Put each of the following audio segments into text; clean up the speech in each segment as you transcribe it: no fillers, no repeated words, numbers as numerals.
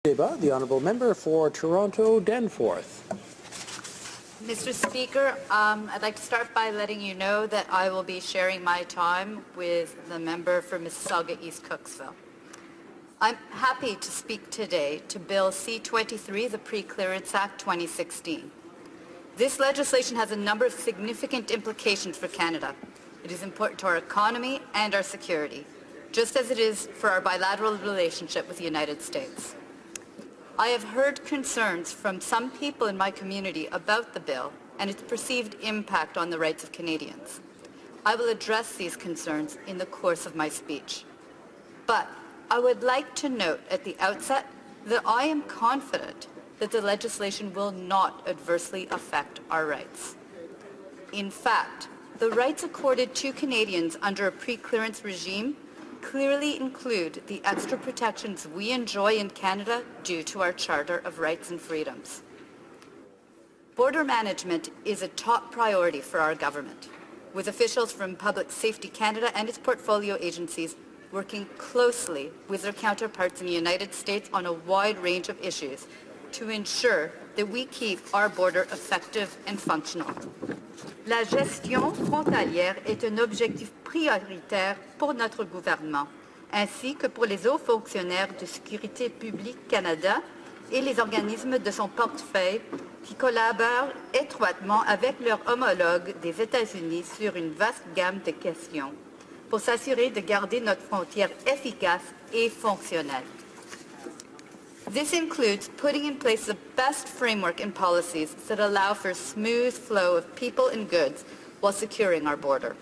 The Honourable Member for Toronto Danforth. Mr. Speaker, I'd like to start by letting you know that I will be sharing my time with the member for Mississauga East Cooksville. I'm happy to speak today to Bill C-23, the Pre-Clearance Act 2016. This legislation has a number of significant implications for Canada. It is important to our economy and our security, just as it is for our bilateral relationship with the United States. I have heard concerns from some people in my community about the bill and its perceived impact on the rights of Canadians. I will address these concerns in the course of my speech. But I would like to note at the outset that I am confident that the legislation will not adversely affect our rights. In fact, the rights accorded to Canadians under a pre-clearance regime clearly include the extra protections we enjoy in Canada due to our Charter of Rights and Freedoms. Border management is a top priority for our government, with officials from Public Safety Canada and its portfolio agencies working closely with their counterparts in the United States on a wide range of issues to ensure that we keep our border effective and functional. La gestion frontalière est un objectif prioritaire pour notre gouvernement, ainsi que pour les hauts fonctionnaires de Sécurité publique Canada et les organismes de son portefeuille qui collaborent étroitement avec leurs homologues des États-Unis sur une vaste gamme de questions pour s'assurer de garder notre frontière efficace et fonctionnelle. This includes putting in place the best framework and policies that allow for a smooth flow of people and goods while securing our border.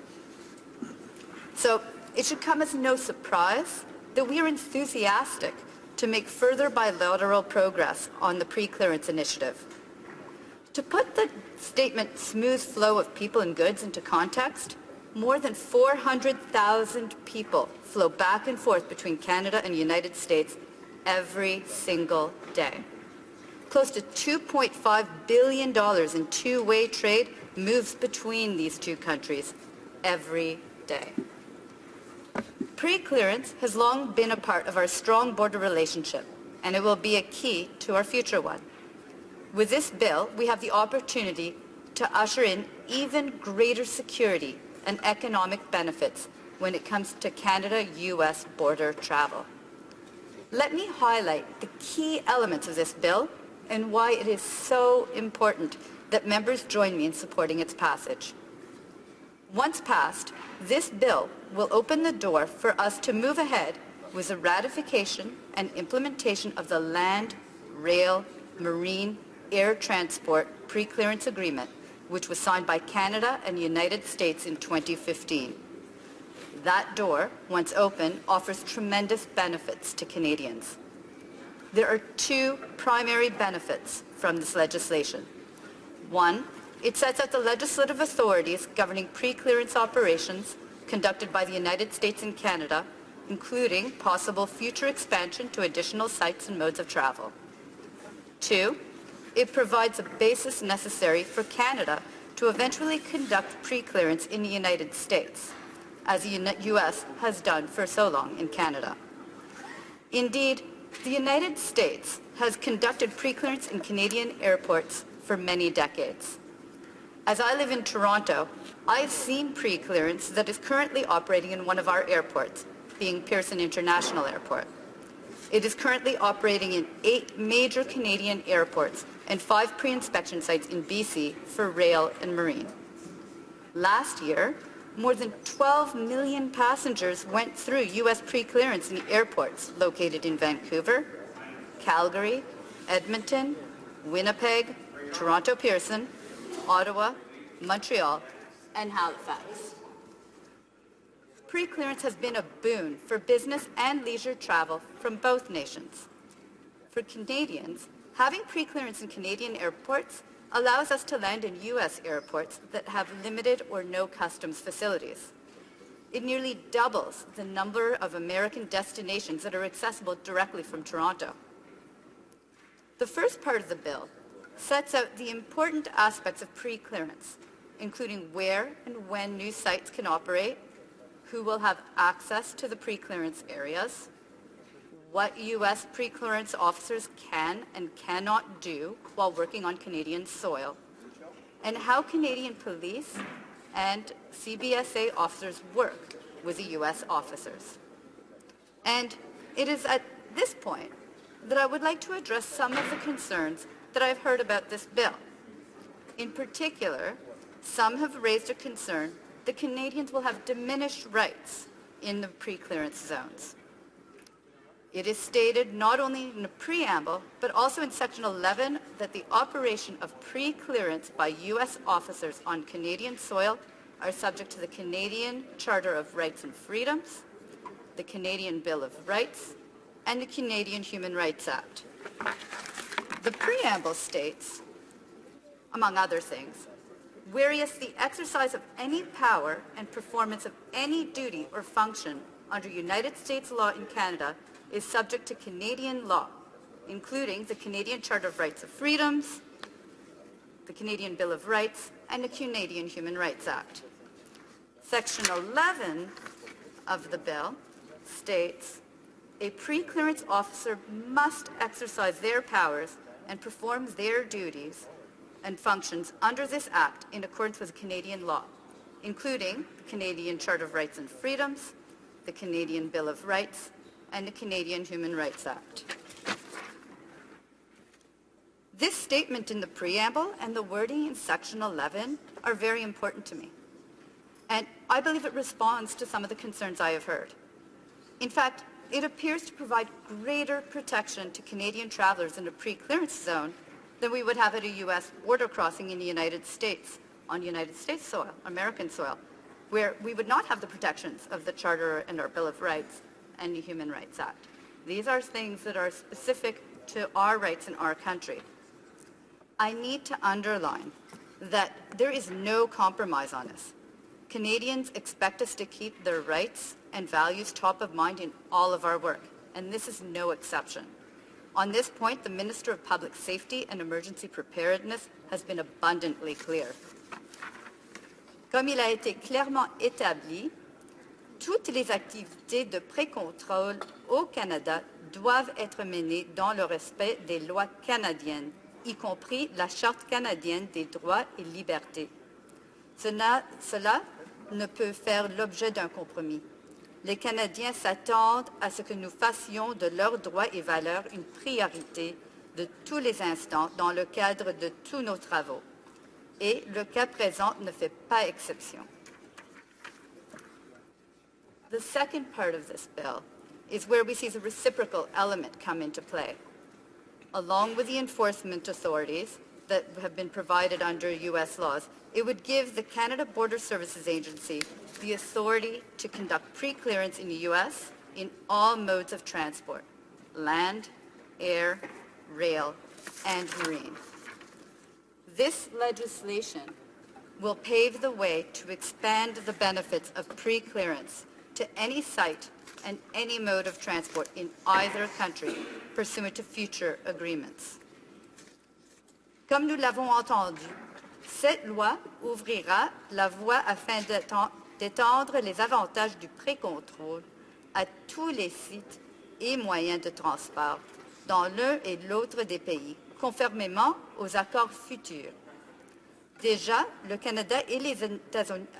So it should come as no surprise that we are enthusiastic to make further bilateral progress on the pre-clearance initiative. To put the statement smooth flow of people and goods into context, more than 400,000 people flow back and forth between Canada and the United States every single day. Close to $2.5 billion in two-way trade moves between these two countries every day. Pre-clearance has long been a part of our strong border relationship, and it will be a key to our future one. With this bill, we have the opportunity to usher in even greater security and economic benefits when it comes to Canada-US border travel. Let me highlight the key elements of this bill and why it is so important that members join me in supporting its passage. Once passed, this bill will open the door for us to move ahead with the ratification and implementation of the Land, Rail, Marine, Air Transport Pre-Clearance Agreement, which was signed by Canada and the United States in 2015. That door, once open, offers tremendous benefits to Canadians. There are two primary benefits from this legislation. One, it sets out the legislative authorities governing pre-clearance operations conducted by the United States and Canada, including possible future expansion to additional sites and modes of travel. Two, it provides a basis necessary for Canada to eventually conduct pre-clearance in the United States, as the U.S. has done for so long in Canada. Indeed, the United States has conducted pre-clearance in Canadian airports for many decades. As I live in Toronto, I have seen pre-clearance that is currently operating in one of our airports, being Pearson International Airport. It is currently operating in 8 major Canadian airports and 5 pre-inspection sites in BC for rail and marine. Last year, more than 12 million passengers went through U.S. pre-clearance in airports located in Vancouver, Calgary, Edmonton, Winnipeg, Toronto Pearson, Ottawa, Montreal, and Halifax. Pre-clearance has been a boon for business and leisure travel from both nations. For Canadians, having pre-clearance in Canadian airports allows us to land in U.S. airports that have limited or no customs facilities. It nearly doubles the number of American destinations that are accessible directly from Toronto. The first part of the bill sets out the important aspects of pre-clearance, including where and when new sites can operate, who will have access to the pre-clearance areas, what U.S. pre-clearance officers can and cannot do while working on Canadian soil, and how Canadian police and CBSA officers work with the U.S. officers. And it is at this point that I would like to address some of the concerns that I've heard about this bill. In particular, some have raised a concern that Canadians will have diminished rights in the pre-clearance zones. It is stated not only in the preamble, but also in Section 11 that the operation of pre-clearance by U.S. officers on Canadian soil are subject to the Canadian Charter of Rights and Freedoms, the Canadian Bill of Rights, and the Canadian Human Rights Act. The preamble states, among other things, whereas the exercise of any power and performance of any duty or function under United States law in Canada is subject to Canadian law, including the Canadian Charter of Rights and Freedoms, the Canadian Bill of Rights, and the Canadian Human Rights Act. Section 11 of the bill states, a pre-clearance officer must exercise their powers and perform their duties and functions under this Act in accordance with Canadian law, including the Canadian Charter of Rights and Freedoms, the Canadian Bill of Rights, and the Canadian Human Rights Act. This statement in the preamble and the wording in Section 11 are very important to me, and I believe it responds to some of the concerns I have heard. In fact, it appears to provide greater protection to Canadian travelers in a pre-clearance zone than we would have at a U.S. border crossing in the United States, on United States soil, American soil, where we would not have the protections of the Charter and our Bill of Rights and the Human Rights Act. These are things that are specific to our rights in our country. I need to underline that there is no compromise on this. Canadians expect us to keep their rights and values top of mind in all of our work, and this is no exception. On this point, the Minister of Public Safety and Emergency Preparedness has been abundantly clear. Comme il a été clairement établi, toutes les activités de pré-contrôle au Canada doivent être menées dans le respect des lois canadiennes, y compris la Charte canadienne des droits et libertés. Cela ne peut faire l'objet d'un compromis. Les Canadiens s'attendent à ce que nous fassions de leurs droits et valeurs une priorité de tous les instants dans le cadre de tous nos travaux. Et le cas présent ne fait pas exception. The second part of this bill is where we see the reciprocal element come into play. Along with the enforcement authorities that have been provided under U.S. laws, it would give the Canada Border Services Agency the authority to conduct pre-clearance in the U.S. in all modes of transport, land, air, rail, and marine. This legislation will pave the way to expand the benefits of pre-clearance to any site and any mode of transport in either country pursuant to future agreements. Comme nous l'avons entendu, cette loi ouvrira la voie afin d'étendre les avantages du pré-contrôle à tous les sites et moyens de transport dans l'un et l'autre des pays, conformément aux accords futurs. Déjà, le Canada et les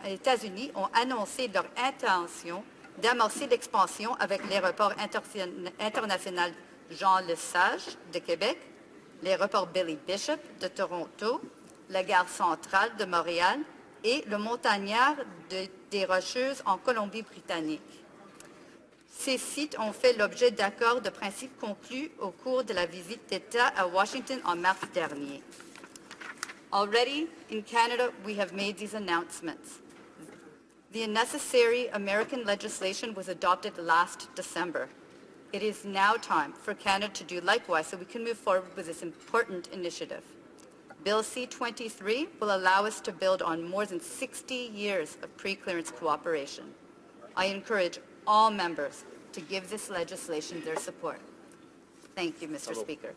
États-Unis ont annoncé leur intention d'amorcer l'expansion avec l'aéroport international Jean-Lesage de Québec, l'aéroport Billy Bishop de Toronto, la gare centrale de Montréal et le montagnard des Rocheuses en Colombie-Britannique. Ces sites ont fait l'objet d'accords de principe conclus au cours de la visite d'État à Washington en mars dernier. Already in Canada, we have made these announcements. The necessary American legislation was adopted last December. It is now time for Canada to do likewise so we can move forward with this important initiative. Bill C-23 will allow us to build on more than 60 years of pre-clearance cooperation. I encourage all members to give this legislation their support. Thank you, Mr. Speaker.